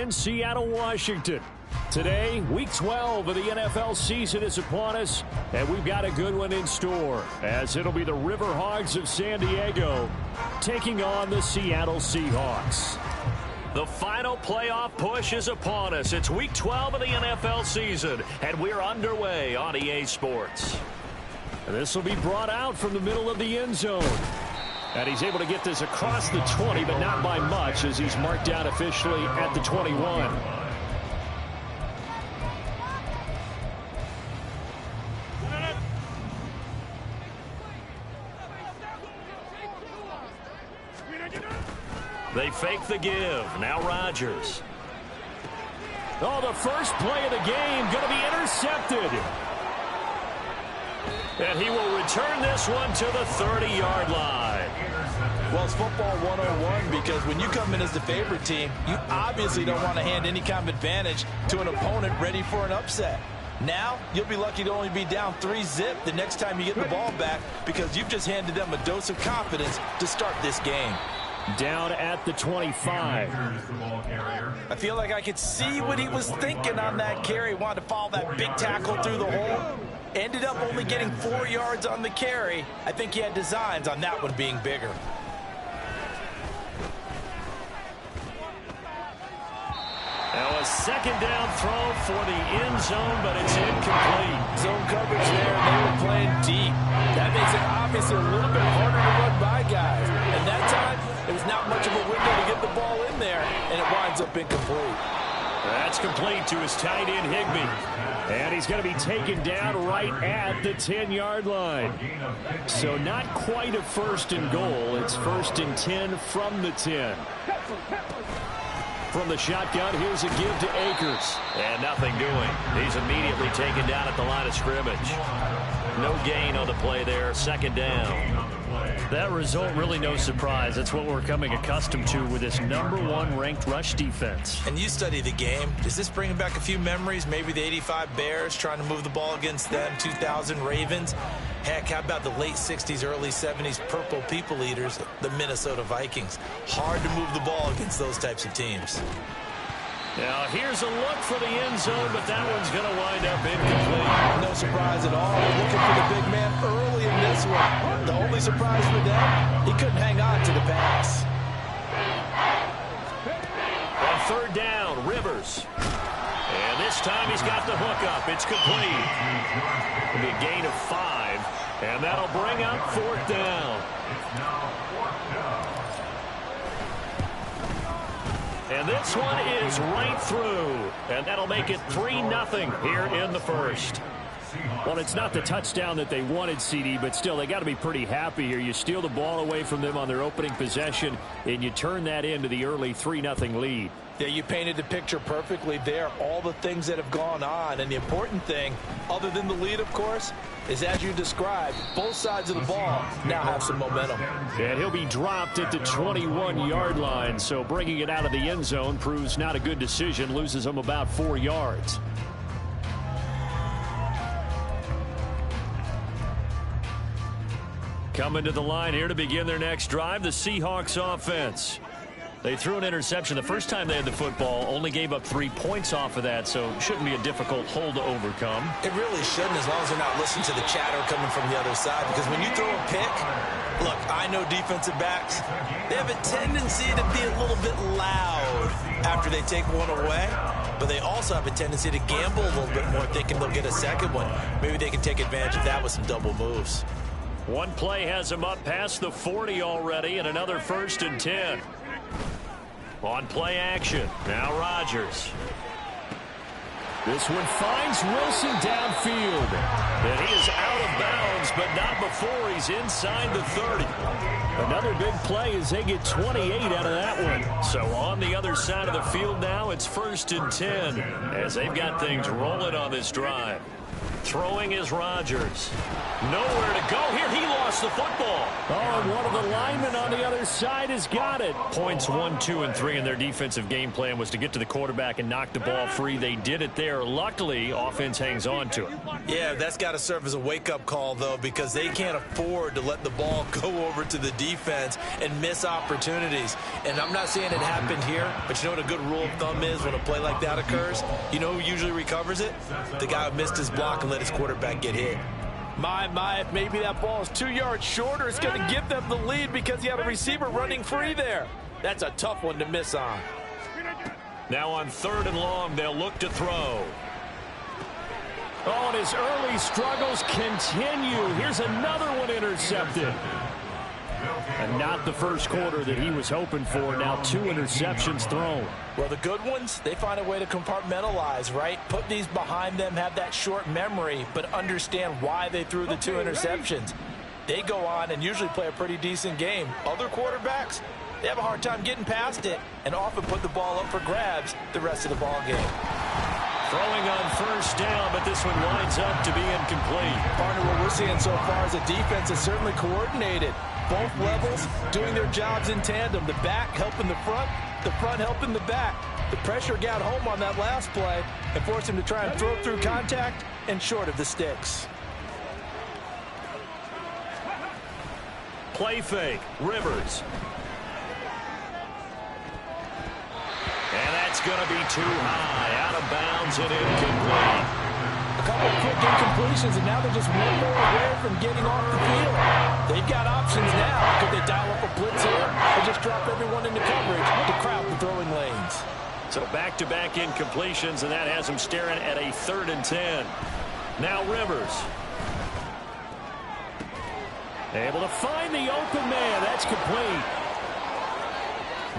in Seattle, Washington. Today, Week 12 of the NFL season is upon us, and we've got a good one in store, as it'll be the River Hogs of San Diego taking on the Seattle Seahawks. The final playoff push is upon us. It's Week 12 of the NFL season, and we're underway on EA Sports. This will be brought out from the middle of the end zone. And he's able to get this across the 20, but not by much, as he's marked down officially at the 21. They fake the give. Now Rodgers. Oh, the first play of the game going to be intercepted. And he will return this one to the 30-yard line. Well, it's football 101 because when you come in as the favorite team, you obviously don't want to hand any kind of advantage to an opponent ready for an upset. Now, you'll be lucky to only be down 3-zip the next time you get the ball back because you've just handed them a dose of confidence to start this game. Down at the 25. I feel like I could see what he was thinking on that carry. Wanted to follow that big tackle through the hole. Ended up only getting 4 yards on the carry. I think he had designs on that one being bigger. Now a second down throw for the end zone, but it's incomplete. Zone coverage there, they were playing deep. That makes it obviously a little bit harder to run by guys. And that time, there's not much of a window to get the ball in there, and it winds up incomplete. That's complete to his tight end, Higbee. And he's going to be taken down right at the 10-yard line. So not quite a first and goal. It's first and 10 from the 10. From the shotgun, here's a give to Akers. And nothing doing. He's immediately taken down at the line of scrimmage. No gain on the play there. Second down. That result, really no surprise. That's what we're coming accustomed to with this #1 ranked rush defense. And you study the game. Is this bringing back a few memories? Maybe the 85 Bears trying to move the ball against them, 2000 Ravens. Heck, how about the late 60s, early 70s Purple People Eaters, the Minnesota Vikings? Hard to move the ball against those types of teams. Now, here's a look for the end zone, but that one's going to wind up incomplete. No surprise at all. They're looking for the big man early in this one. The only surprise for them, he couldn't hang on to the pass. On third down, Rivers. And this time he's got the hook up. It's complete. It'll be a gain of 5, and that'll bring up fourth down. And this one is right through. And that'll make it 3-0 here in the first. Well, it's not the touchdown that they wanted, CD, but still, they got to be pretty happy here. You steal the ball away from them on their opening possession, and you turn that into the early 3-0 lead. Yeah, you painted the picture perfectly there. All the things that have gone on. And the important thing, other than the lead, of course, is as you described, both sides of the ball now have some momentum. And he'll be dropped at the 21-yard line. So bringing it out of the end zone proves not a good decision. Loses him about 4 yards. Coming to the line here to begin their next drive, the Seahawks offense. They threw an interception the first time they had the football, only gave up 3 points off of that, so shouldn't be a difficult hole to overcome. It really shouldn't, as long as they're not listening to the chatter coming from the other side, because when you throw a pick, look, I know defensive backs, they have a tendency to be a little bit loud after they take one away, but they also have a tendency to gamble a little bit more, thinking they'll get a second one. Maybe they can take advantage of that with some double moves. One play has him up past the 40 already, and another first and 10. On play action, now Rodgers. This one finds Wilson downfield. And he is out of bounds, but not before he's inside the 30. Another big play as they get 28 out of that one. So on the other side of the field now, it's first and 10 as they've got things rolling on this drive. Throwing is Rodgers. Nowhere to go here. He lost the football. Oh, and one of the linemen on the other side has got it. Points 1, 2, and 3 in their defensive game plan was to get to the quarterback and knock the ball free. They did it there. Luckily, offense hangs on to it. Yeah, that's got to serve as a wake-up call, though, because they can't afford to let the ball go over to the defense and miss opportunities. And I'm not saying it happened here, but you know what a good rule of thumb is when a play like that occurs? You know who usually recovers it? The guy who missed his block and let his quarterback get hit. My, if maybe that ball is 2 yards shorter, it's going to give them the lead because you have a receiver running free there. That's a tough one to miss on. Now on 3rd and long, they'll look to throw. Oh, and his early struggles continue. Here's another one intercepted. And not the first quarter that he was hoping for. Now 2 interceptions thrown. Well, the good ones, they find a way to compartmentalize, right? Put these behind them, have that short memory, but understand why they threw the 2 interceptions. They go on and usually play a pretty decent game. Other quarterbacks, they have a hard time getting past it and often put the ball up for grabs the rest of the ball game. Throwing on 1st down, but this one winds up to be incomplete. Partner, what we're seeing so far is a defense is certainly coordinated. Both levels doing their jobs in tandem. The back helping the front helping the back. The pressure got home on that last play and forced him to try and throw through contact and short of the sticks. Play fake, Rivers. And that's going to be too high, out of bounds and incomplete. A couple of quick incompletions, and now they're just one more away from getting off the field. They've got options now. Could they dial up a blitz here or just drop everyone into coverage to crowd the throwing lanes? So back-to-back incompletions, and that has them staring at a 3rd and 10. Now Rivers. Able to find the open man. That's complete.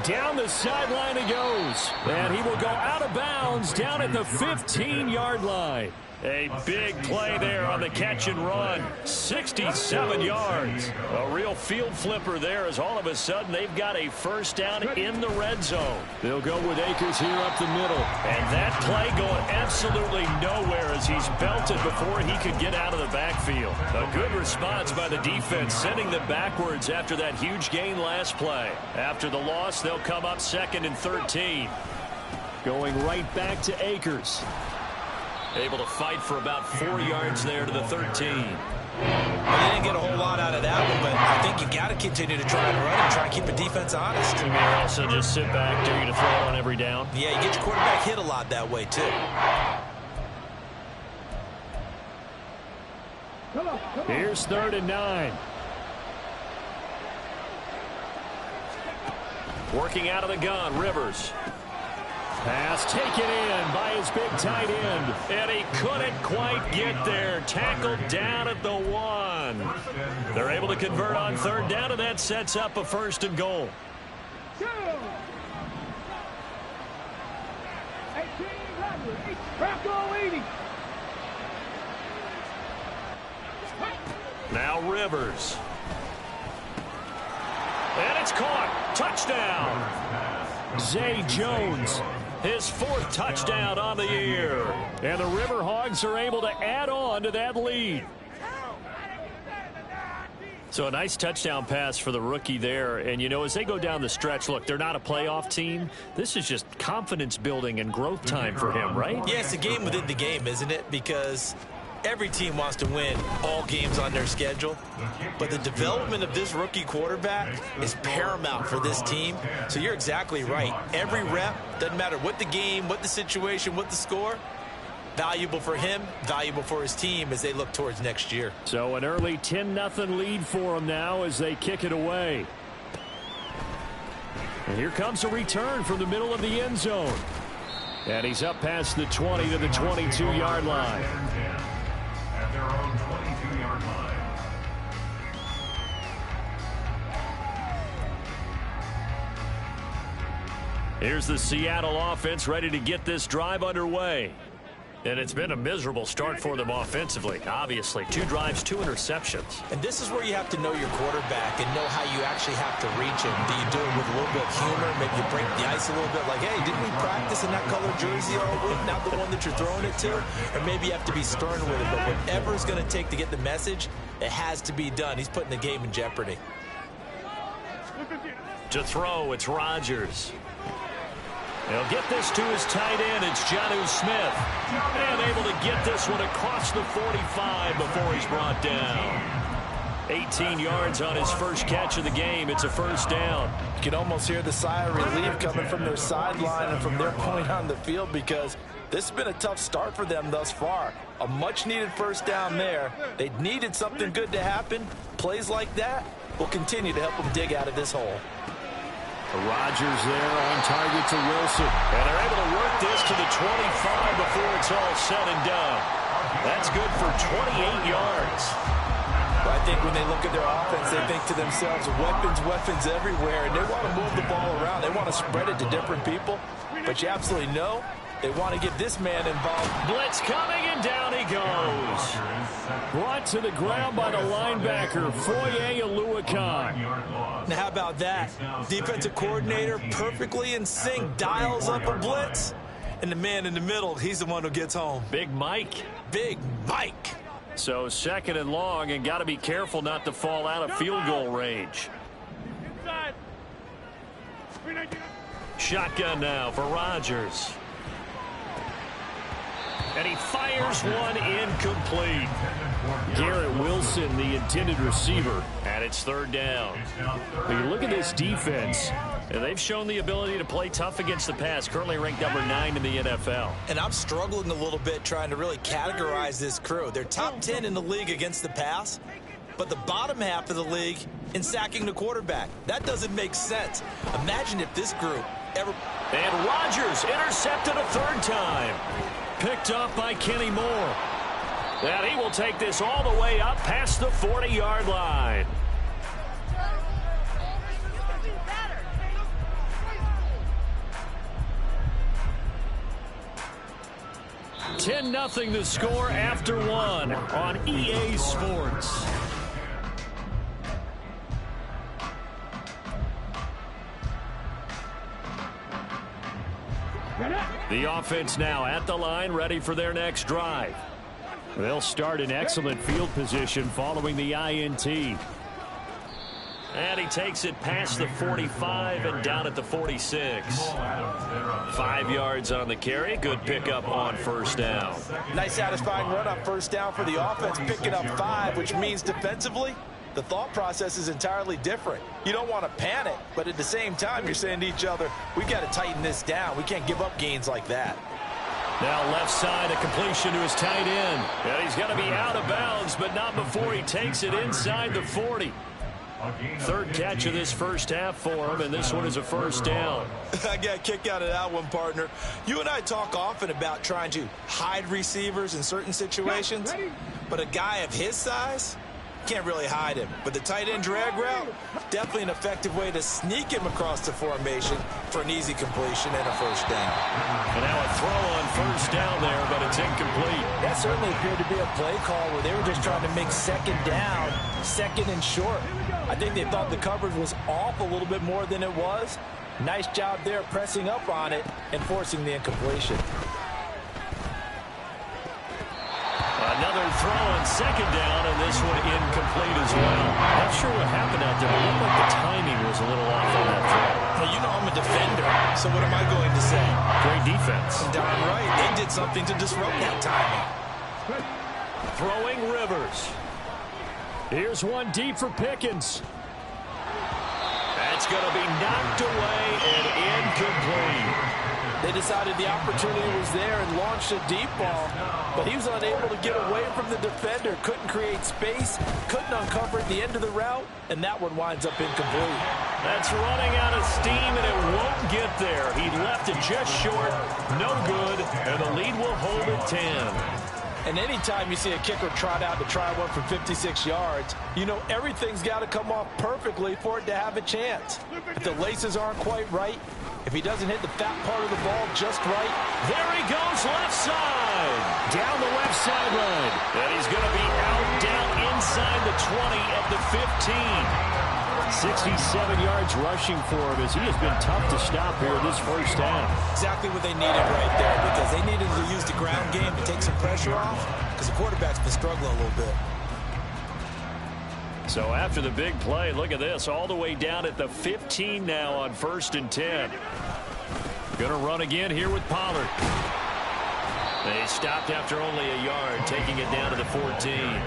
Down the sideline he goes. And he will go out of bounds down at the 15-yard line. A big play there on the catch and run. 67 yards. A real field flipper there as all of a sudden they've got a 1st down in the red zone. They'll go with Akers here up the middle. And that play going absolutely nowhere as he's belted before he could get out of the backfield. A good response by the defense, sending them backwards after that huge gain last play. After the loss, they'll come up 2nd and 13. Going right back to Akers. Able to fight for about 4 yards there to the 13. Well, they didn't get a whole lot out of that one, but I think you got to continue to try and run and try and keep the defense honest. You may also just sit back, dare you to throw on every down. Yeah, you get your quarterback hit a lot that way, too. Here's 3rd and 9. Working out of the gun, Rivers. Pass taken in by his big tight end. And he couldn't quite get there. Tackled down at the 1. They're able to convert on 3rd down, and that sets up a 1st and goal. Now Rivers. And it's caught. Touchdown. Zay Jones. His 4th touchdown on the year. And the River Hogs are able to add on to that lead. So a nice touchdown pass for the rookie there. And, you know, as they go down the stretch, look, they're not a playoff team. This is just confidence building and growth time for him, right? Yeah, it's a game within the game, isn't it? Because every team wants to win all games on their schedule. But the development of this rookie quarterback is paramount for this team. So you're exactly right. Every rep, doesn't matter what the game, what the situation, what the score, valuable for him, valuable for his team as they look towards next year. So an early 10-0 lead for them now as they kick it away. And here comes a return from the middle of the end zone. And he's up past the 20 to the 22-yard line. At their own 22-yard line. Here's the Seattle offense ready to get this drive underway. And it's been a miserable start for them offensively, obviously. 2 drives, 2 interceptions. And this is where you have to know your quarterback and know how you actually have to reach him. Do you do it with a little bit of humor? Maybe you break the ice a little bit like, hey, didn't we practice in that color jersey all week? Not the one that you're throwing it to? Or maybe you have to be stern with it. But whatever it's going to take to get the message, it has to be done. He's putting the game in jeopardy. To throw, it's Rodgers. He'll get this to his tight end. It's Jonnu Smith. And able to get this one across the 45 before he's brought down. 18 yards on his first catch of the game. It's a first down. You can almost hear the sigh of relief coming from their sideline and from their point on the field because this has been a tough start for them thus far. A much-needed first down there. They needed something good to happen. Plays like that will continue to help them dig out of this hole. Rodgers there on target to Wilson. And they're able to work this to the 25 before it's all said and done. That's good for 28 yards. But I think when they look at their offense, they think to themselves, weapons everywhere, and they want to move the ball around. They want to spread it to different people. But you absolutely know they want to get this man involved. Blitz coming, and down he goes. Brought to the ground by the linebacker, Foye Oluokun. Now, how about that? Defensive coordinator perfectly in sync, dials up a blitz. And the man in the middle, he's the one who gets home. Big Mike. Big Mike. So 2nd and long, and got to be careful not to fall out of field goal range. Shotgun now for Rodgers. And he fires one incomplete. Garrett Wilson, the intended receiver, and it's 3rd down. When you look at this defense, they've shown the ability to play tough against the pass, currently ranked number 9 in the NFL. And I'm struggling a little bit trying to really categorize this crew. They're top 10 in the league against the pass, but the bottom half of the league in sacking the quarterback. That doesn't make sense. Imagine if this group ever... And Rodgers intercepted a 3rd time. Picked up by Kenny Moore. And he will take this all the way up past the 40-yard line. $10-0 the score after 1 on EA Sports. The offense now at the line, ready for their next drive. They'll start in excellent field position following the INT. And he takes it past the 45 and down at the 46. 5 yards on the carry. Good pickup on first down. Nice satisfying run on first down for the offense, picking up 5, which means defensively, the thought process is entirely different. You don't want to panic, but at the same time, you're saying to each other, we've got to tighten this down. We can't give up gains like that. Now left side, a completion to his tight end. And he's going to be out of bounds, but not before he takes it inside the 40. 3rd catch of this first half for him, and this one is a first down. I got a kick out of that one, partner. You and I talk often about trying to hide receivers in certain situations, but a guy of his size, can't really hide him. But the tight end drag route, definitely an effective way to sneak him across the formation for an easy completion and a first down. And now a throw on first down there, but it's incomplete. That certainly appeared to be a play call where they were just trying to make 2nd down, 2nd and short. I think they thought the coverage was off a little bit more than it was. Nice job there pressing up on it and forcing the incompletion. Another throw on 2nd down, and this one incomplete as well. Not sure what happened out there, but it looked like the timing was a little off on that throw. Well, you know I'm a defender, so what am I going to say? Great defense. Darn right. They did something to disrupt that timing. Throwing Rivers. Here's one deep for Pickens. That's going to be knocked away and incomplete. They decided the opportunity was there and launched a deep ball, but he was unable to get away from the defender, couldn't create space, couldn't uncover at the end of the route, and that one winds up incomplete. That's running out of steam, and it won't get there. He left it just short, no good, and the lead will hold at 10. And anytime you see a kicker trot out to try one from 56 yards, you know everything's got to come off perfectly for it to have a chance. If the laces aren't quite right, If he doesn't hit the fat part of the ball just right. There he goes, left side. Down the left sideline. And he's going to be out, down inside the 20 at the 15. 67 yards rushing for him as he has been tough to stop here in this first half. Exactly what they needed right there, because they needed to use the ground game to take some pressure off, because the quarterback's been struggling a little bit. So after the big play, look at this, all the way down at the 15 now on 1st and 10. Going to run again here with Pollard. They stopped after only a yard, taking it down to the 14.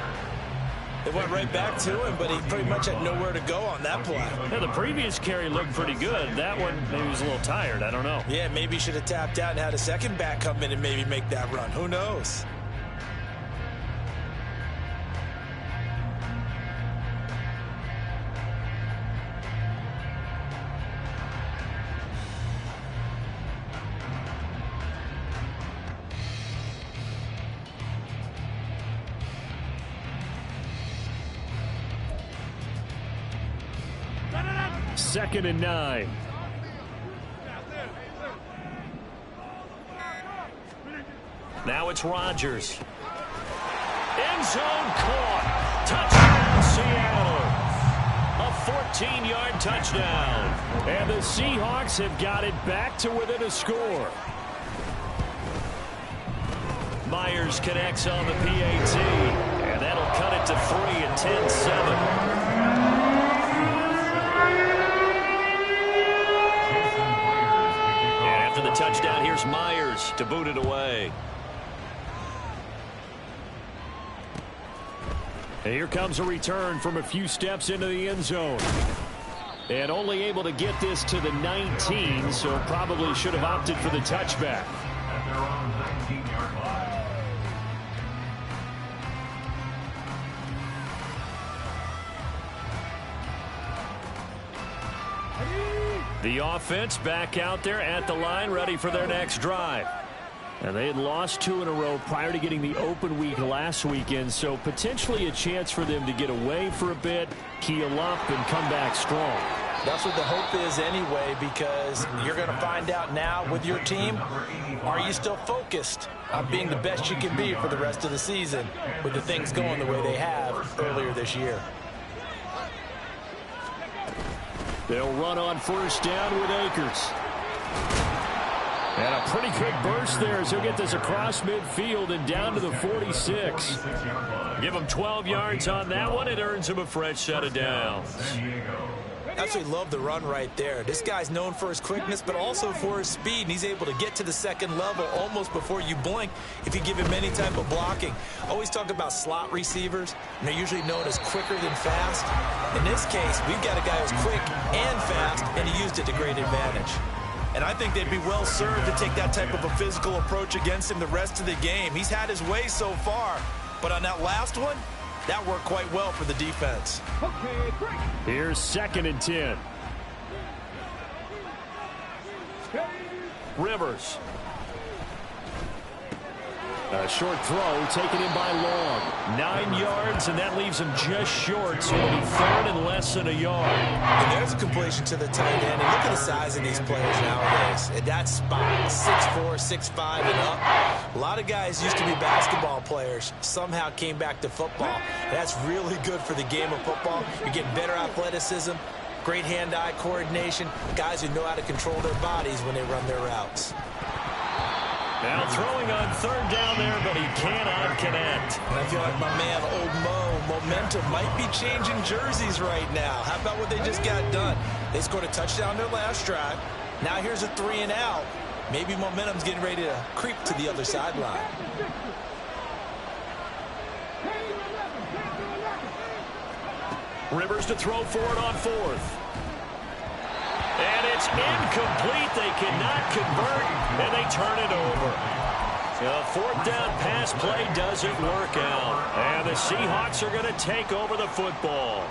They went right back to him, but he pretty much had nowhere to go on that play. Yeah, the previous carry looked pretty good. That one, maybe he was a little tired. I don't know. Yeah, maybe he should have tapped out and had a second back come in and maybe make that run. Who knows? Second and 9. Now it's Rodgers. End zone caught. Touchdown, Seattle. A 14-yard touchdown. And the Seahawks have got it back to within a score. Myers connects on the PAT. And that'll cut it to 3 at 10-7. Touchdown, here's Myers to boot it away. And here comes a return from a few steps into the end zone. And only able to get this to the 19, so probably should have opted for the touchback. At their own 19-yard line. The offense back out there at the line, ready for their next drive. And they had lost 2 in a row prior to getting the open week last weekend, so potentially a chance for them to get away for a bit, keel up, and come back strong. That's what the hope is anyway, because you're going to find out now with your team, are you still focused on being the best you can be for the rest of the season with the things going the way they have earlier this year? They'll run on first down with Akers. And a pretty quick burst there as he'll get this across midfield and down to the 46. Give him 12 yards on that one. It earns him a fresh set of downs. Absolutely love the run right there. This guy's known for his quickness, but also for his speed, and he's able to get to the second level almost before you blink if you give him any type of blocking. Always talk about slot receivers, and they're usually known as quicker than fast. In this case, we've got a guy who's quick and fast, and he used it to great advantage. And I think they'd be well served to take that type of a physical approach against him the rest of the game. He's had his way so far, but on that last one, that worked quite well for the defense. Here's 2nd and 10. Rivers. A short throw taken in by Long. 9 yards, and that leaves him just short, so it'll be 3rd and less than a yard. And there's a completion to the tight end. And look at the size of these players nowadays. At that spot, 6'4", 6'5", and up. A lot of guys used to be basketball players, somehow came back to football. That's really good for the game of football. You're getting better athleticism, great hand-eye coordination, guys who know how to control their bodies when they run their routes. Now throwing on 3rd down there, but he cannot connect. And I feel like my man, Old Mo, momentum might be changing jerseys right now. How about what they just got done? They scored a touchdown their last drive. Now here's a 3 and out. Maybe momentum's getting ready to creep to the other sideline. Rivers to throw for it on 4th. And it's incomplete. They cannot convert, and they turn it over. The 4th down pass play doesn't work out. And the Seahawks are going to take over the football.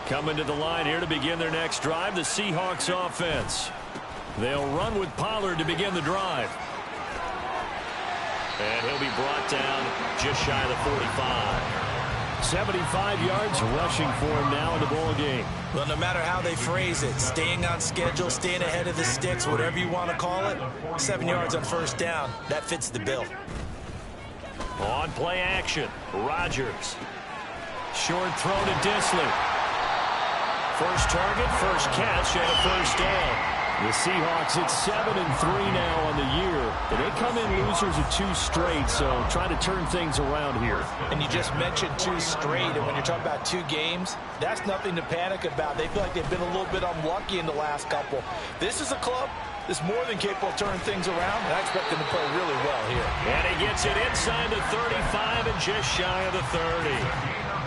Coming to the line here to begin their next drive, the Seahawks offense. They'll run with Pollard to begin the drive. And he'll be brought down just shy of the 45. 75 yards rushing for him now in the ball game. Well, no matter how they phrase it, staying on schedule, staying ahead of the sticks, whatever you want to call it, 7 yards on first down, that fits the bill. On play action, Rodgers. Short throw to Disley. First target, first catch, and a first down. The Seahawks at 7-3 now on the year. They come in losers of 2 straight, so try to turn things around here. And you just mentioned 2 straight, and when you're talking about 2 games, that's nothing to panic about. They feel like they've been a little bit unlucky in the last couple. This is a club that's more than capable of turning things around, and I expect them to play really well here. And he gets it inside the 35 and just shy of the 30.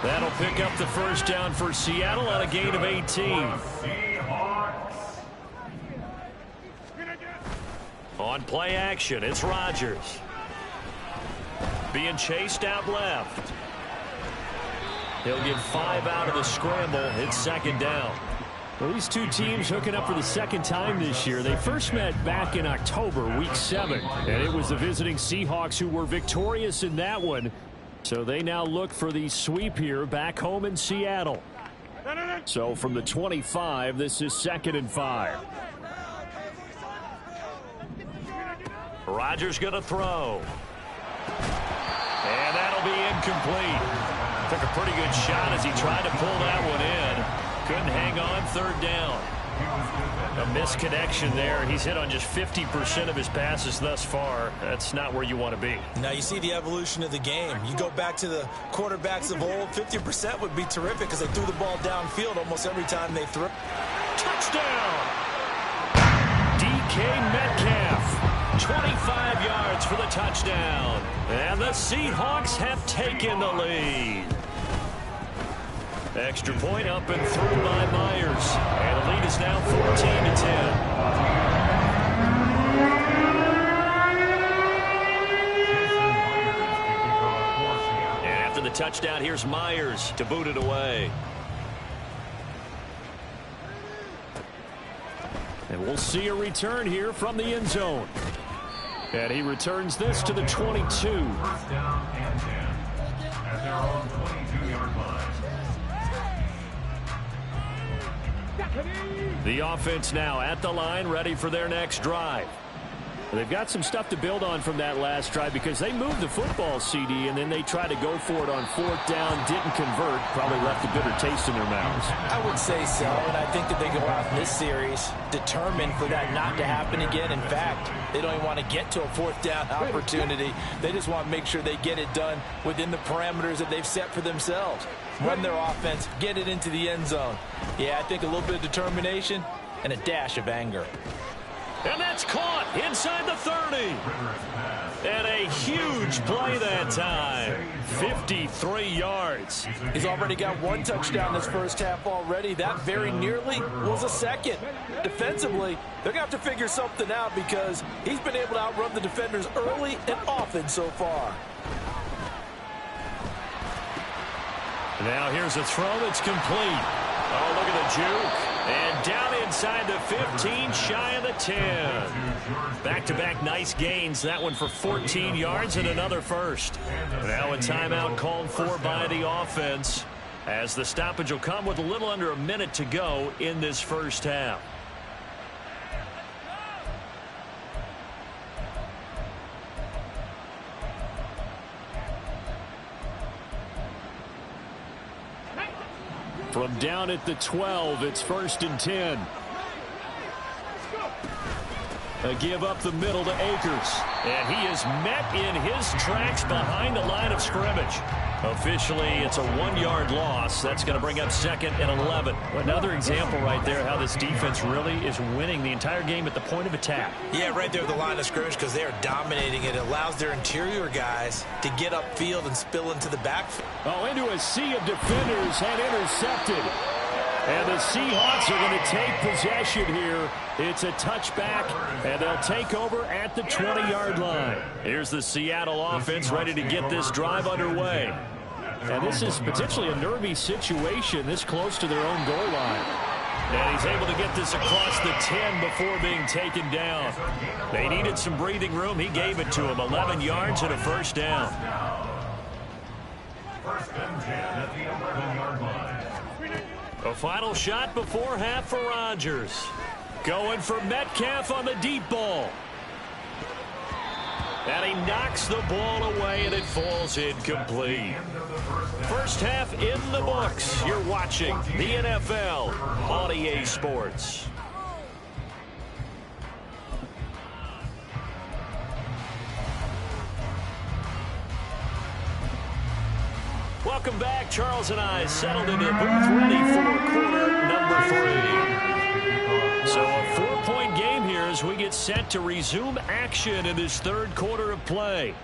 That'll pick up the first down for Seattle on a gain of 18. On play action, it's Rodgers. Being chased out left. He'll get 5 out of the scramble. It's second down. Well, these 2 teams hooking up for the second time this year. They first met back in October, week 7. And it was the visiting Seahawks who were victorious in that one. So they now look for the sweep here back home in Seattle. So from the 25, this is 2nd and 5. Rodgers going to throw. And that'll be incomplete. Took a pretty good shot as he tried to pull that one in. Couldn't hang on, 3rd down. A misconnection there. He's hit on just 50% of his passes thus far. That's not where you want to be. Now you see the evolution of the game. You go back to the quarterbacks of old, 50% would be terrific because they threw the ball downfield almost every time they threw. Touchdown! DK Metcalf, 25 yards for the touchdown. And the Seahawks have taken the lead. Extra point up and through by Myers. And the lead is now 14-10. And after the touchdown, here's Myers to boot it away. And we'll see a return here from the end zone. And he returns this to the 22. First down and 10 at their own 22-yard line. The offense now at the line, ready for their next drive. They've got some stuff to build on from that last drive because they moved the football, CD, and then they tried to go for it on 4th down, didn't convert, probably left a bitter taste in their mouths. I would say so, and I think that they go out in this series determined for that not to happen again. In fact, they don't even want to get to a 4th down opportunity. They just want to make sure they get it done within the parameters that they've set for themselves. Run their offense, get it into the end zone. Yeah, I think a little bit of determination and a dash of anger. And that's caught inside the 30. And a huge play that time. 53 yards. He's already got 1 touchdown this first half already. That very nearly was a second. Defensively, they're going to have to figure something out because he's been able to outrun the defenders early and often so far. Now here's a throw that's complete. Oh, look at the juke. And down inside the 15, shy of the 10. Back-to-back nice gains. That one for 14 yards and another first. Now a timeout called for by the offense as the stoppage will come with a little under a minute to go in this first half. From down at the 12, it's 1st and 10. A give up the middle to Akers. And he is met in his tracks behind the line of scrimmage. Officially, it's a 1-yard loss. That's going to bring up 2nd and 11. Another example right there how this defense really is winning the entire game at the point of attack. Yeah, right there at the line of scrimmage because they are dominating it. It allows their interior guys to get upfield and spill into the backfield. Oh, into a sea of defenders and intercepted. And the Seahawks are going to take possession here. It's a touchback, and they'll take over at the 20-yard line. Here's the Seattle offense ready to get this drive underway. And this is potentially a nervy situation this close to their own goal line. And he's able to get this across the 10 before being taken down. They needed some breathing room. He gave it to him. 11 yards and a first down. First and 10 at the 11-yard line. A final shot before half for Rodgers. Going for Metcalf on the deep ball. And he knocks the ball away, and it falls incomplete. First half in the books. You're watching the NFL on EA Sports. Welcome back. Charles and I settled into the booth, ready for quarter number 3. So a 4-point game here as we get set to resume action in this third quarter of play.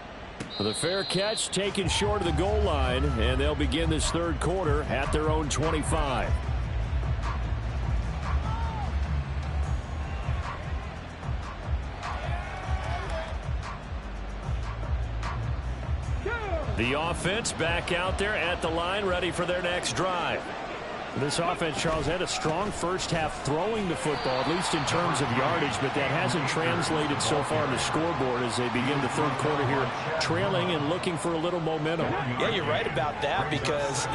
The fair catch taken short of the goal line, and they'll begin this third quarter at their own 25. The offense back out there at the line, ready for their next drive. This offense, Charles, had a strong first half throwing the football, at least in terms of yardage, but that hasn't translated so far on the scoreboard as they begin the third quarter here, trailing and looking for a little momentum. Yeah, you're right about that because,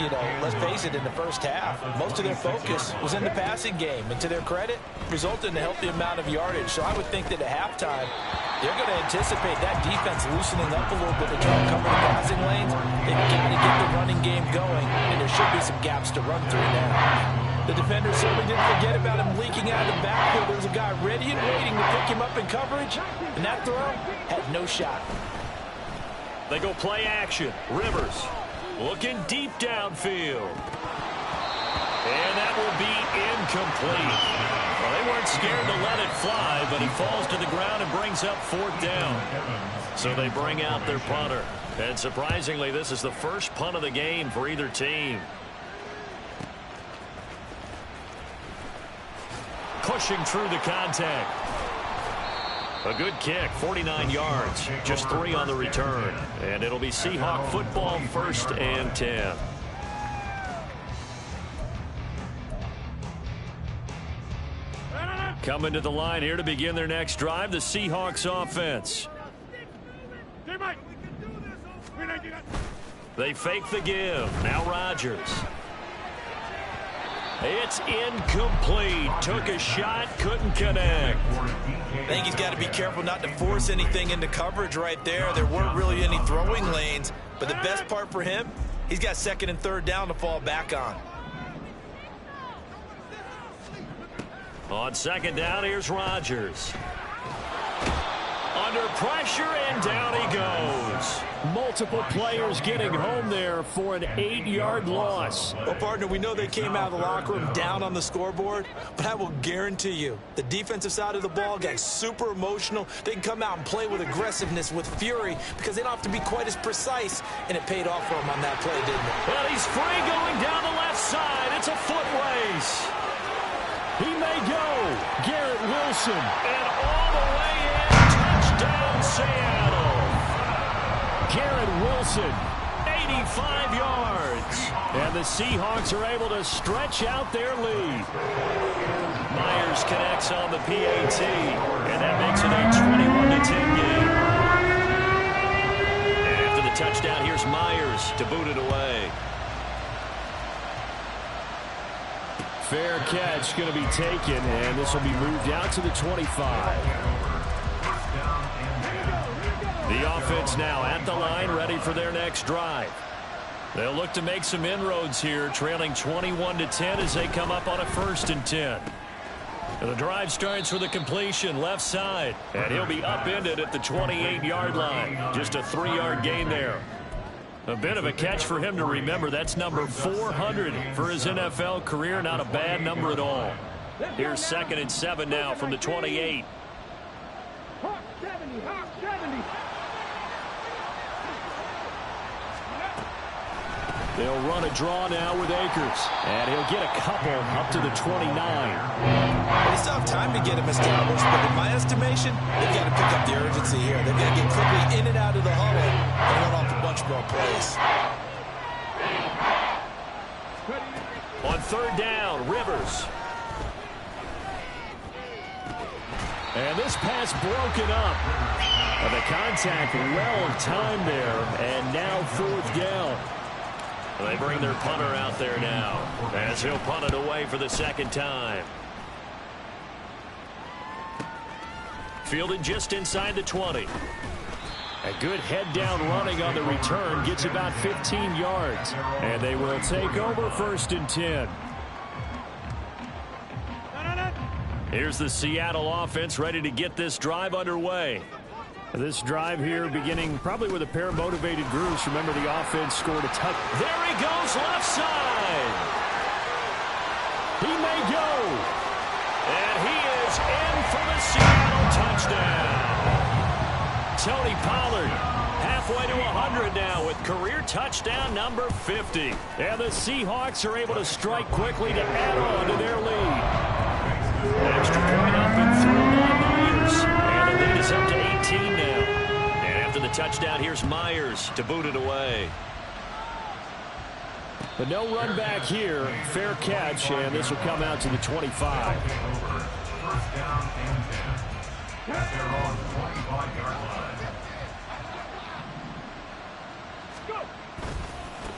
let's face it, in the first half, most of their focus was in the passing game. And to their credit, resulted in a healthy amount of yardage. So I would think that at halftime, they're going to anticipate that defense loosening up a little bit to try and cover the passing lanes. They've got to get the running game going, and there should be some gaps to run through now. The defender certainly didn't forget about him leaking out of the backfield. There was a guy ready and waiting to pick him up in coverage, and that throw had no shot. They go play action. Rivers looking deep downfield. And that will be incomplete. Well, they weren't scared to let it fly, but he falls to the ground and brings up fourth down. So they bring out their punter. And surprisingly, this is the first punt of the game for either team. Pushing through the contact. A good kick, 49 yards, just 3 on the return. And it'll be Seahawk football, first and 10. Coming to the line here to begin their next drive, the Seahawks offense. They fake the give. Now Rodgers. It's incomplete. Took a shot, couldn't connect. I think he's got to be careful not to force anything into coverage right there. There weren't really any throwing lanes, but the best part for him, he's got second and third down to fall back on. On second down, here's Rodgers. Under pressure, and down he goes. Multiple players getting home there for an 8-yard loss. Well, partner, we know they came out of the locker room down on the scoreboard, but I will guarantee you the defensive side of the ball got super emotional. They can come out and play with aggressiveness, with fury, because they don't have to be quite as precise, and it paid off for them on that play, didn't it? Well, he's free going down the left side. It's a foot race. He may go. Garrett Wilson. And all the way in. Touchdown, Seattle. Garrett Wilson, 85 yards. And the Seahawks are able to stretch out their lead. Myers connects on the PAT. And that makes it a 21-10 game. After the touchdown, here's Myers to boot it away. Fair catch going to be taken, and this will be moved out to the 25. The offense now at the line, ready for their next drive. They'll look to make some inroads here, trailing 21-10 as they come up on a 1st and 10. And the drive starts with a completion left side, and he'll be upended at the 28-yard line. Just a 3-yard gain there. A bit of a catch for him to remember. That's number 400 for his NFL career. Not a bad number at all. Here's 2nd and 7 now from the 28. They'll run a draw now with Akers. And he'll get a couple up to the 29. They still have time to get him established, but in my estimation, they've got to pick up the urgency here. They've got to get quickly in and out of the huddle and run off a bunch more plays. On 3rd down, Rivers. And this pass broken up. And the contact well timed there, and now 4th down. They bring their punter out there now as he'll punt it away for the second time. Fielded just inside the 20. A good head-down running on the return gets about 15 yards. And they will take over 1st and 10. Here's the Seattle offense ready to get this drive underway. This drive here beginning probably with a pair of motivated groups. Remember, the offense scored a touch. There he goes, left side. He may go. And he is in for the Seattle touchdown. Tony Pollard halfway to 100 now with career touchdown number 50. And the Seahawks are able to strike quickly to add on to their lead. Extra point up and through by Myers. And the lead is up to 18 now. And after the touchdown, here's Myers to boot it away. But no run back here. Fair catch, and this will come out to the 25. 1st down and 10. At their own 25-yard line.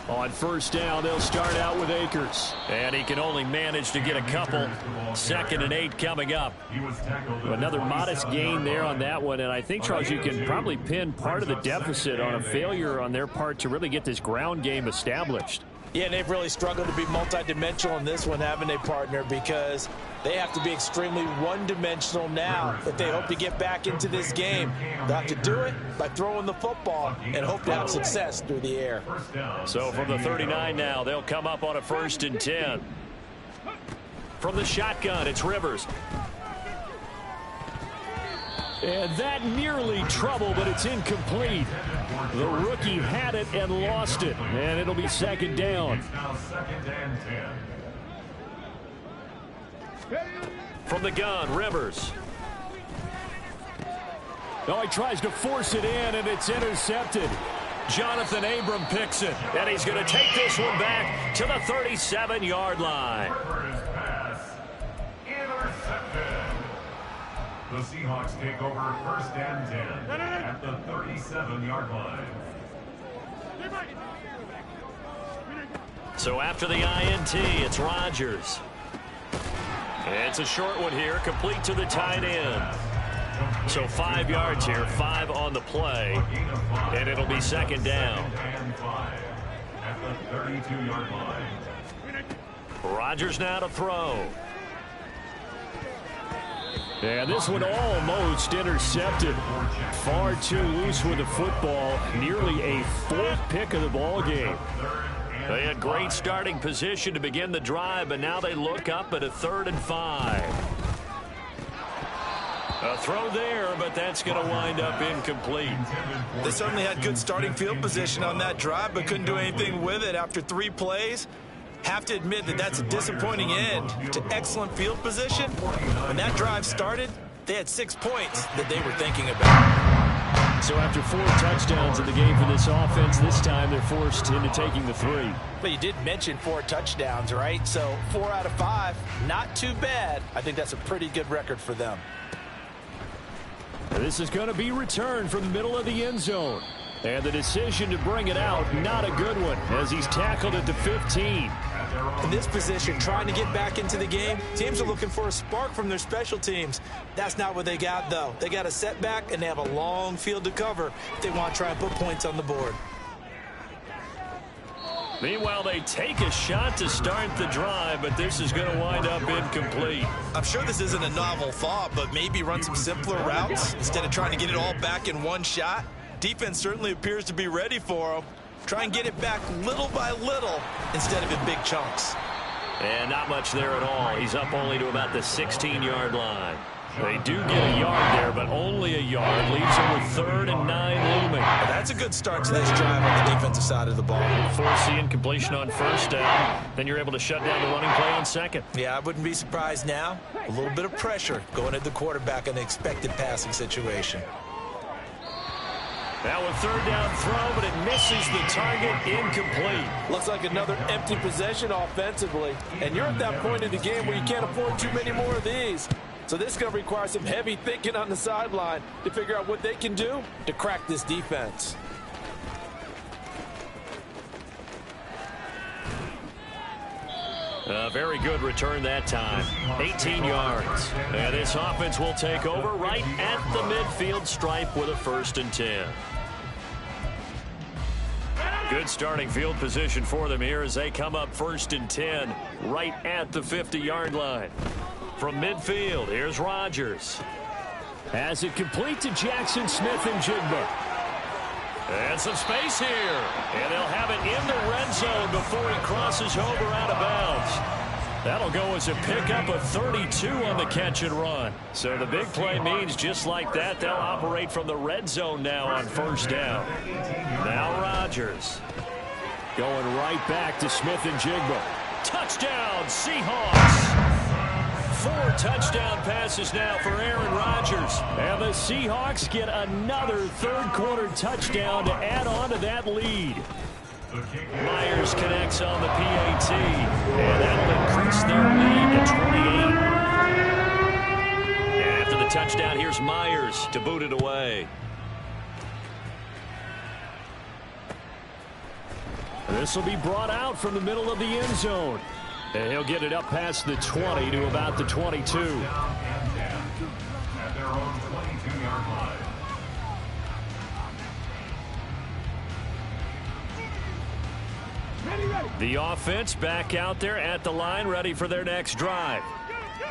On 1st down, they'll start out with Akers. And he can only manage to get a couple. 2nd and 8 coming up. Another modest gain there on that one. And I think, Charles, you can probably pin part of the deficit on a failure on their part to really get this ground game established. Yeah, and they've really struggled to be multidimensional in this one, haven't they, partner? Because they have to be extremely one-dimensional now if they hope to get back into this game. They'll have to do it by throwing the football and hope to have success through the air. So from the 39 now, they'll come up on a 1st and 10. From the shotgun, it's Rivers. And that nearly trouble, but it's incomplete. The rookie had it and lost it, and it'll be 2nd down. Now 2nd and 10. From the gun, Rivers. Oh, he tries to force it in, and it's intercepted. Jonathan Abram picks it, and he's going to take this one back to the 37-yard line. The Seahawks take over 1st and 10 at the 37-yard line. So after the INT, it's Rodgers. It's a short one here, complete to the tight end. So 5 yards here, 5 on the play, and it'll be 2nd down. At the 32-yard line. Rodgers now to throw. And this one almost intercepted. Far too loose with the football. Nearly a 4th pick of the ball game. They had great starting position to begin the drive, but now they look up at a 3rd and 5. A throw there, but that's going to wind up incomplete. They certainly had good starting field position on that drive, but couldn't do anything with it after 3 plays. Have to admit that that's a disappointing end to excellent field position. When that drive started, they had 6 points that they were thinking about. So after 4 touchdowns in the game for this offense, this time they're forced into taking the 3. But you did mention 4 touchdowns, right? So 4 out of 5, not too bad. I think that's a pretty good record for them. This is going to be returned from the middle of the end zone. And the decision to bring it out, not a good one, as he's tackled at the 15. In this position, trying to get back into the game, teams are looking for a spark from their special teams. That's not what they got, though. They got a setback, and they have a long field to cover if they want to try and put points on the board. Meanwhile, they take a shot to start the drive, but this is going to wind up incomplete. I'm sure this isn't a novel thought, but maybe run some simpler routes instead of trying to get it all back in one shot. Defense certainly appears to be ready for them. Try and get it back little by little instead of in big chunks. And not much there at all. He's up only to about the 16-yard line. They do get a yard there, but only a yard. Leaves them with 3rd and 9 looming. Well, that's a good start to this drive on the defensive side of the ball. Force the incompletion on 1st down. Then you're able to shut down the running play on 2nd. Yeah, I wouldn't be surprised now. A little bit of pressure going at the quarterback in an expected passing situation. Now a 3rd down throw, but it misses the target, incomplete. Looks like another empty possession offensively. And you're at that point in the game where you can't afford too many more of these. So this is going to require some heavy thinking on the sideline to figure out what they can do to crack this defense. A very good return that time. 18 yards. And this offense will take over right at the midfield stripe with a 1st and 10. Good starting field position for them here as they come up 1st and 10 right at the 50-yard line. From midfield, here's Rodgers. Has it complete to Jackson Smith and Jigba. And some space here. And they'll have it in the red zone before he crosses over out of bounds. That'll go as a pickup of 32 on the catch and run. So the big play means just like that, they'll operate from the red zone now on 1st down. Now Rodgers. Going right back to Smith and Jigba. Touchdown, Seahawks. 4 touchdown passes now for Aaron Rodgers. And the Seahawks get another 3rd quarter touchdown to add on to that lead. Myers connects on the PAT, and that'll increase their lead to 28. And after the touchdown, here's Myers to boot it away. This will be brought out from the middle of the end zone. And he'll get it up past the 20 to about the 22. At their own 22-yard line. The offense back out there at the line, ready for their next drive.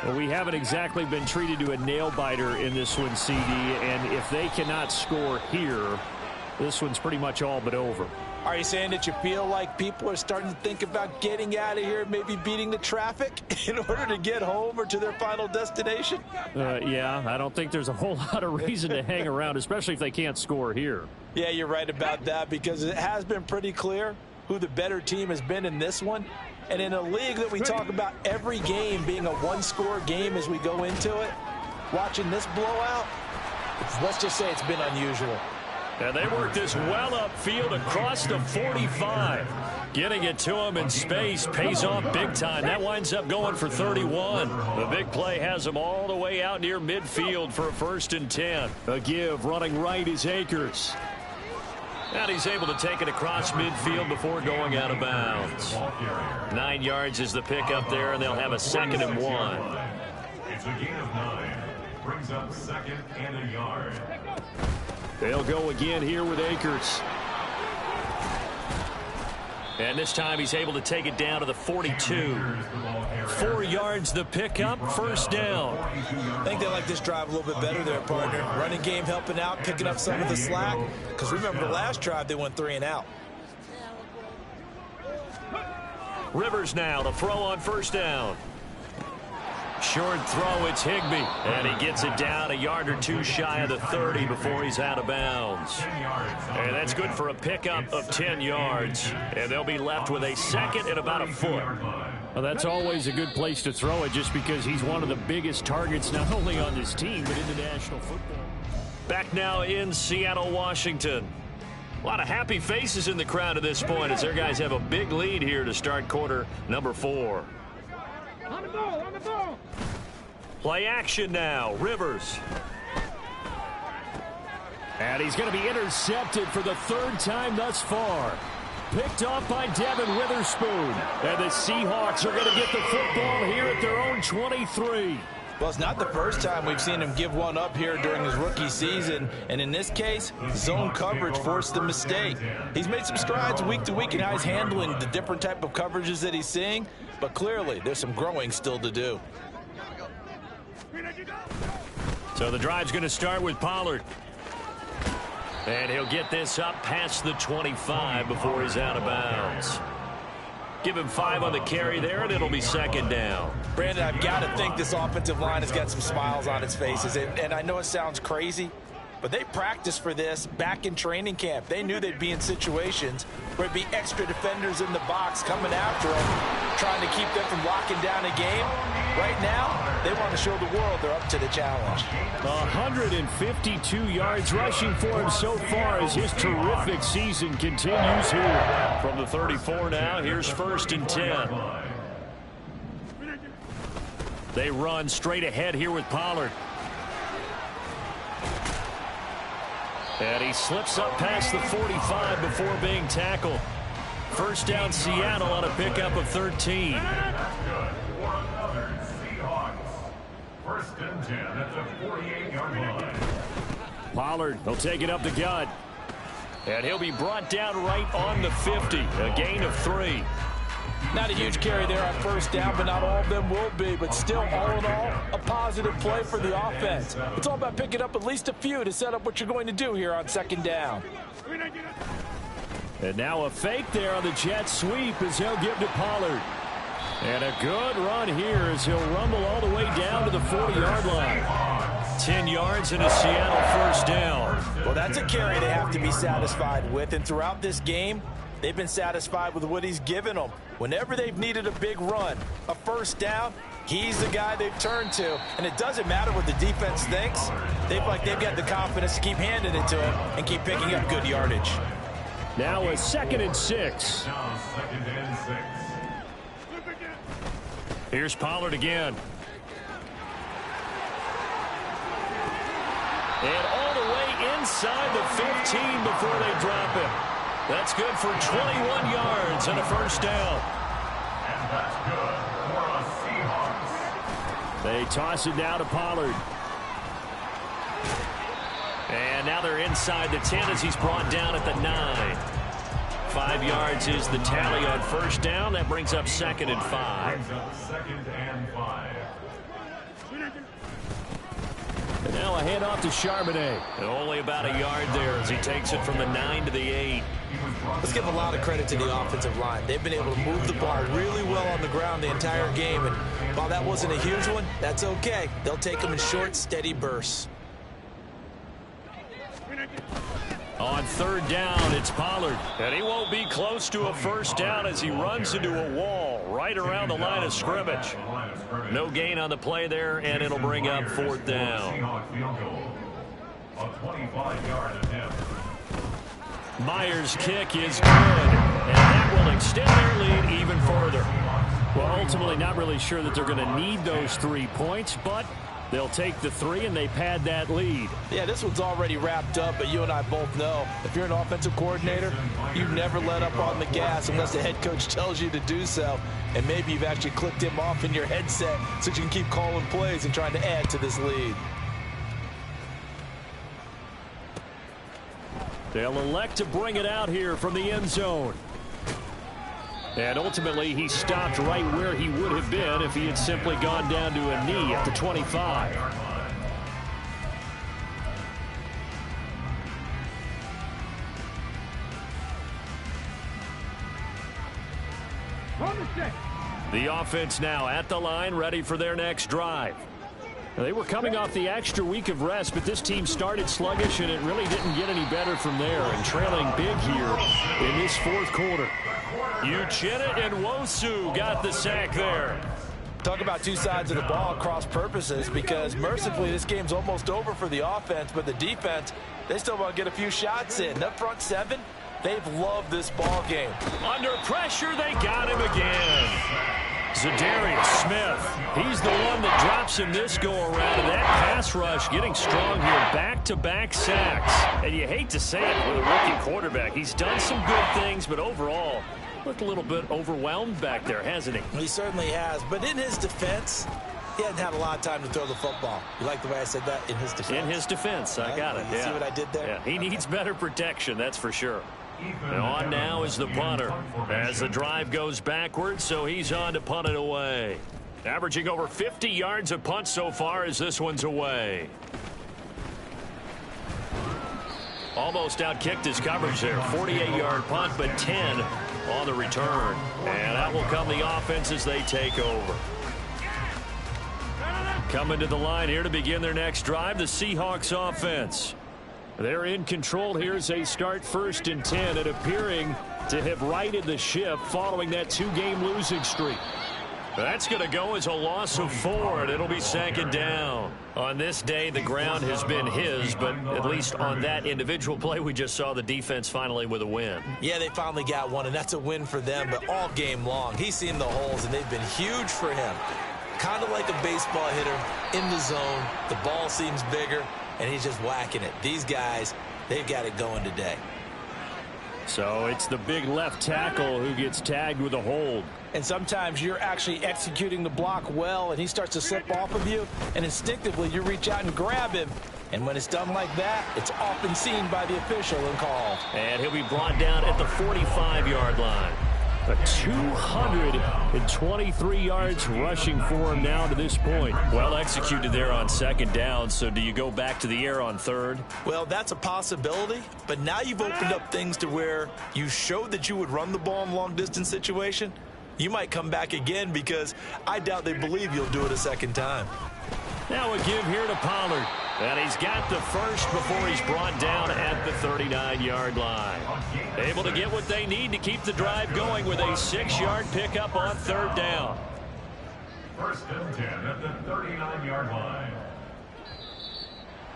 Well, we haven't exactly been treated to a nail-biter in this one, CD, and if they cannot score here, this one's pretty much all but over. Are you saying that you feel like people are starting to think about getting out of here, maybe beating the traffic in order to get home or to their final destination? Yeah, I don't think there's a whole lot of reason to hang around, especially if they can't score here. Yeah, you're right about that, because it has been pretty clear who the better team has been in this one. And in a league that we talk about every game being a one-score game as we go into it, watching this blowout, let's just say it's been unusual. And they work this well upfield across the 45. Getting it to him in space pays off big time. That winds up going for 31. The big play has him all the way out near midfield for a 1st and 10. A give running right is Akers. And he's able to take it across midfield before going out of bounds. 9 yards is the pickup there, and they'll have a 2nd and 1. It's a gain of 9. Brings up 2nd and a yard. They'll go again here with Akers. And this time he's able to take it down to the 42. 4 yards the pickup, 1st down. I think they like this drive a little bit better there, partner. Running game helping out, picking up some of the slack. Because remember the last drive they went 3 and out. Rivers now to throw on 1st down. Short throw, it's Higbee. And he gets it down a yard or 2 shy of the 30 before he's out of bounds. And that's good for a pickup of 10 yards. And they'll be left with a 2nd and about a foot. Well, that's always a good place to throw it just because he's one of the biggest targets not only on this team but in the National Football. Back now in Seattle, Washington. A lot of happy faces in the crowd at this point as their guys have a big lead here to start quarter number 4. On the ball, on the ball. Play action now. Rivers. And he's going to be intercepted for the 3rd time thus far. Picked off by Devin Witherspoon. And the Seahawks are going to get the football here at their own 23. Well, it's not the first time we've seen him give one up here during his rookie season. And in this case, zone coverage forced the mistake. He's made some strides week to week in how he's handling the different type of coverages that he's seeing. But clearly, there's some growing still to do. So the drive's going to start with Pollard. And he'll get this up past the 25 before he's out of bounds. Give him 5 on the carry there, and it'll be 2nd down. Brandon, I've got to think this offensive line has got some smiles on its faces. And I know it sounds crazy, but they practiced for this back in training camp. They knew they'd be in situations where it'd be extra defenders in the box coming after them, trying to keep them from locking down a game. Right now, they want to show the world they're up to the challenge. 152 yards rushing for him so far as his terrific season continues here. From the 34 now, here's 1st and 10. They run straight ahead here with Pollard. And he slips up past the 45 before being tackled. First down Seattle on a pickup of 13. That's good for another Seahawks. First and 10 at the 48-yard line. Pollard, he'll take it up the gut. And he'll be brought down right on the 50. A gain of 3. Not a huge carry there on first down, but not all of them will be. But still, all in all, a positive play for the offense. It's all about picking up at least a few to set up what you're going to do here on second down. And now a fake there on the jet sweep as he'll give to Pollard. And a good run here as he'll rumble all the way down to the 40-yard line. 10 yards and a Seattle first down. Well, that's a carry they have to be satisfied with. And throughout this game, they've been satisfied with what he's given them. Whenever they've needed a big run, a first down, he's the guy they've turned to. And it doesn't matter what the defense thinks. They've got the confidence to keep handing it to him and keep picking up good yardage. Now a 2nd and 6. Now 2nd and 6. Here's Pollard again. And all the way inside the 15 before they drop him. That's good for 21 yards and a first down. And that's good for a Seahawks. They toss it down to Pollard. And now they're inside the 10 as he's brought down at the 9. 5 yards is the tally on first down. That brings up 2nd and 5. Brings up 2nd and 5. And now a handoff to Charbonnet. And only about a yard there as he takes it from the 9 to the 8. Let's give a lot of credit to the offensive line. They've been able to move the ball really well on the ground the entire game. And while that wasn't a huge one, that's okay. They'll take them in short, steady bursts. On third down, it's Pollard. And he won't be close to a first down as he runs into a wall right around the line of scrimmage. No gain on the play there, and it'll bring up 4th down. Seahawks field goal. A 25-yard attempt. Myers' kick is good, and that will extend their lead even further. Well, ultimately, not really sure that they're going to need those 3 points, but they'll take the 3 and they pad that lead. Yeah, this one's already wrapped up, but you and I both know if you're an offensive coordinator, you never let up on the gas unless the head coach tells you to do so. And maybe you've actually clicked him off in your headset so you can keep calling plays and trying to add to this lead. They'll elect to bring it out here from the end zone. And ultimately, he stopped right where he would have been if he had simply gone down to a knee at the 25. The offense now at the line, ready for their next drive. They were coming off the extra week of rest, but this team started sluggish, and it really didn't get any better from there. And trailing big here in this 4th quarter. Uchenna and Nwosu got the sack there. Talk about two sides of the ball cross purposes, because mercifully this game's almost over for the offense, but the defense, they still want to get a few shots in. That front 7, they've loved this ball game. Under pressure, they got him again. Zadarius Smith, he's the one that drops him this go-around. That pass rush getting strong here, back-to-back sacks. And you hate to say it with a rookie quarterback. He's done some good things, but overall, looked a little bit overwhelmed back there, hasn't he? He certainly has, but in his defense, he hadn't had a lot of time to throw the football. You like the way I said that? In his defense? In his defense, I got it. You see what I did there? Yeah, he needs better protection, that's for sure. And on now is the punter as the drive goes backwards, so he's on to punt it away. Averaging over 50 yards a punt so far as this one's away. Almost outkicked his coverage there. 48-yard punt, but 10 on the return. And that will come the offense as they take over. Coming to the line here to begin their next drive, the Seahawks offense. They're in control here as they start 1st and 10 and appearing to have righted the ship following that 2-game losing streak. That's going to go as a loss of 4, and it'll be 2nd down. On this day, the ground has been his, but at least on that individual play, we just saw the defense finally with a win. Yeah, they finally got one, and that's a win for them, but all game long, he's seen the holes, and they've been huge for him. Kind of like a baseball hitter in the zone. The ball seems bigger, and he's just whacking it. These guys, they've got it going today. So it's the big left tackle who gets tagged with a hold. And sometimes you're actually executing the block well, and he starts to slip off of you, and instinctively you reach out and grab him. And when it's done like that, it's often seen by the official and called. And he'll be brought down at the 45-yard line. 223 yards rushing for him now to this point. Well executed there on second down. So do you go back to the air on third? Well, that's a possibility, but now you've opened up things to where you showed that you would run the ball in long-distance situation. You might come back again because I doubt they believe you'll do it a second time. Now a give here to Pollard. And he's got the first before he's brought down at the 39-yard line. Able to get what they need to keep the drive going with a 6-yard pickup on third down. First and 10 at the 39-yard line.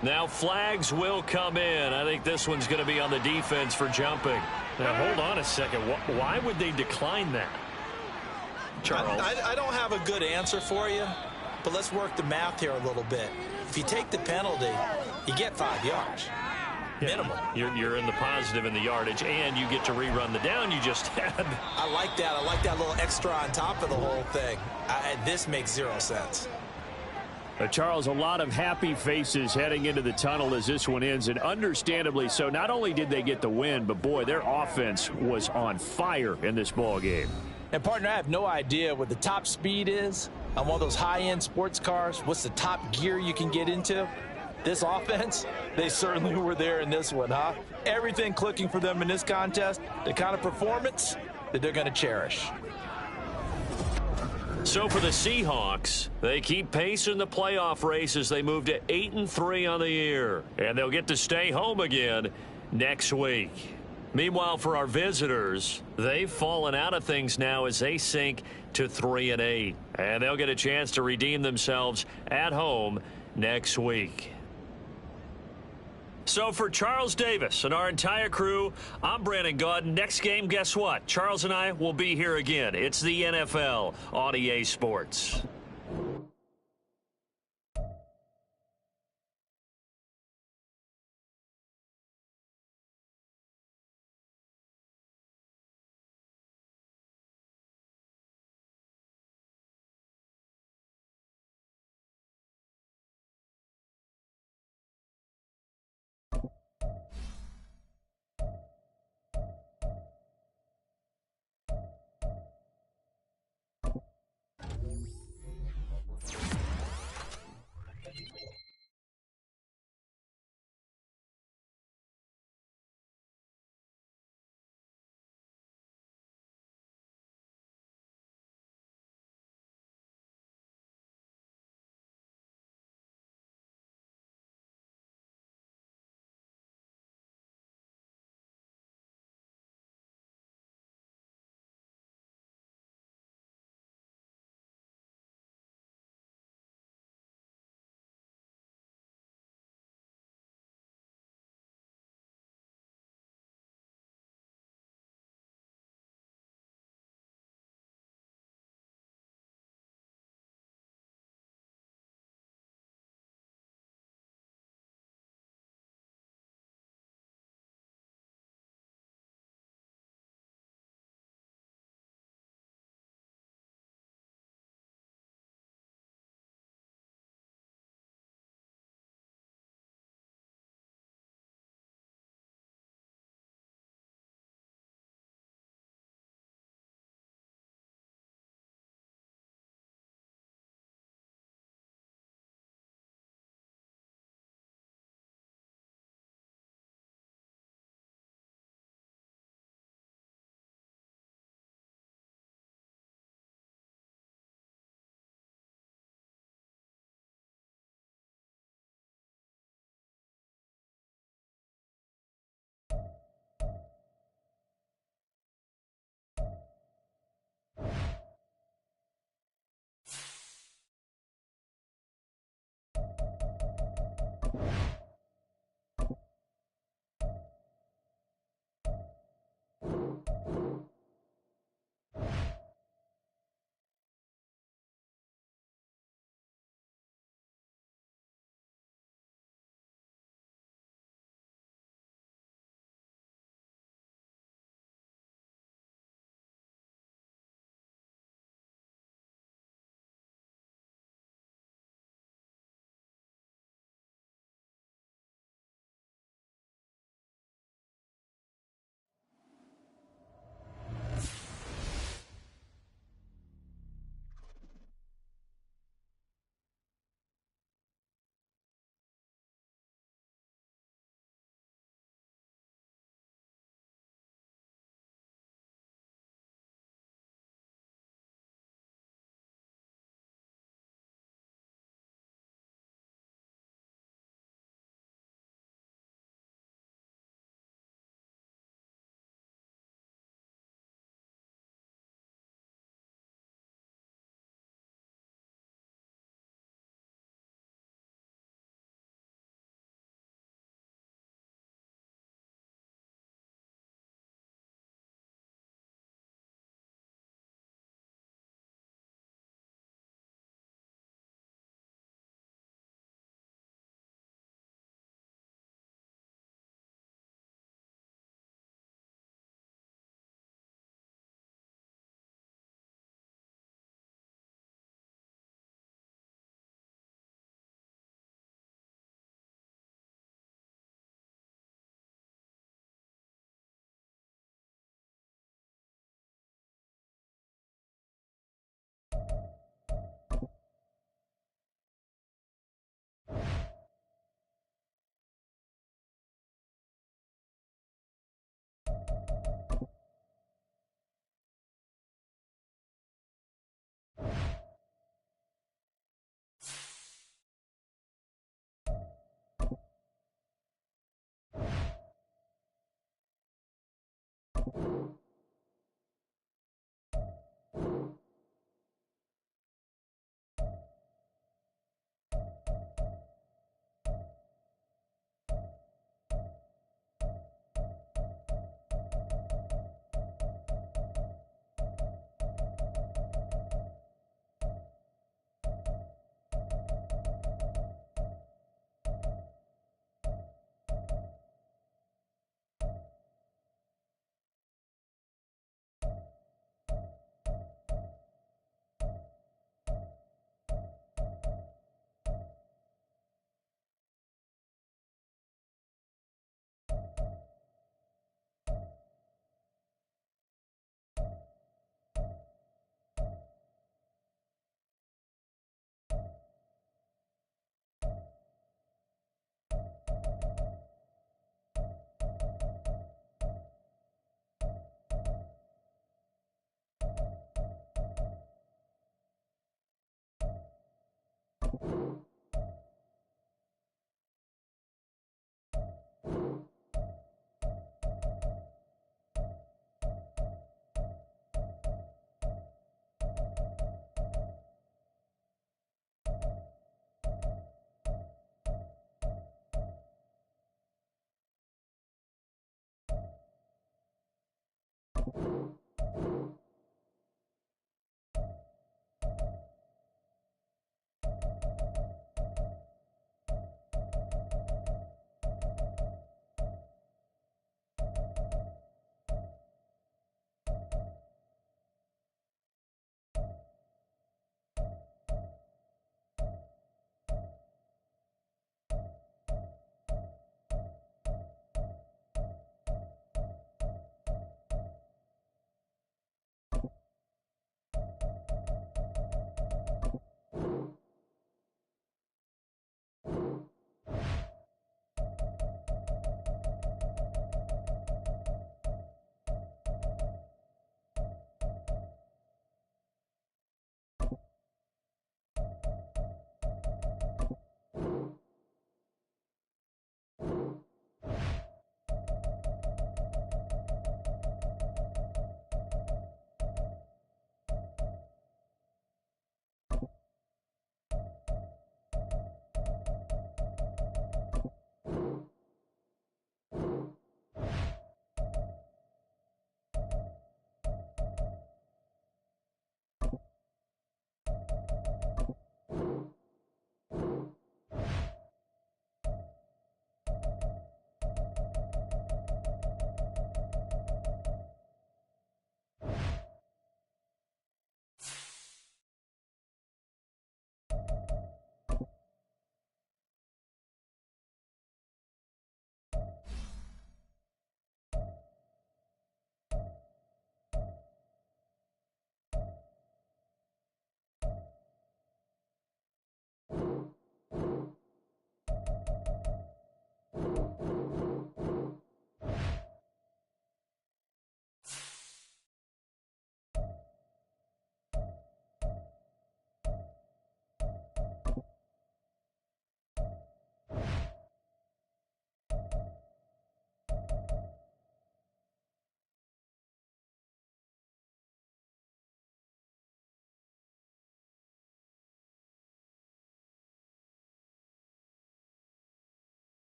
Now flags will come in. I think this one's going to be on the defense for jumping. Now hold on a second. Why would they decline that? Charles? I don't have a good answer for you, but let's work the math here a little bit. If you take the penalty, you get 5 yards. Minimum. You're in the positive in the yardage, and you get to rerun the down you just had. I like that. I like that little extra on top of the whole thing. This makes 0 sense. Charles, a lot of happy faces heading into the tunnel as this one ends, and understandably so. Not only did they get the win, but, boy, their offense was on fire in this ball game. And, partner, I have no idea what the top speed is on one of those high-end sports cars. What's the top gear you can get into? This offense, they certainly were there in this one, huh? Everything clicking for them in this contest, the kind of performance that they're going to cherish. So for the Seahawks, they keep pace in the playoff race as they move to 8-3 on the year. And they'll get to stay home again next week. Meanwhile, for our visitors, they've fallen out of things now as they sink to 3-8. And they'll get a chance to redeem themselves at home next week. So for Charles Davis and our entire crew, I'm Brandon Gaudin. Next game, guess what? Charles and I will be here again. It's the NFL on EA Sports.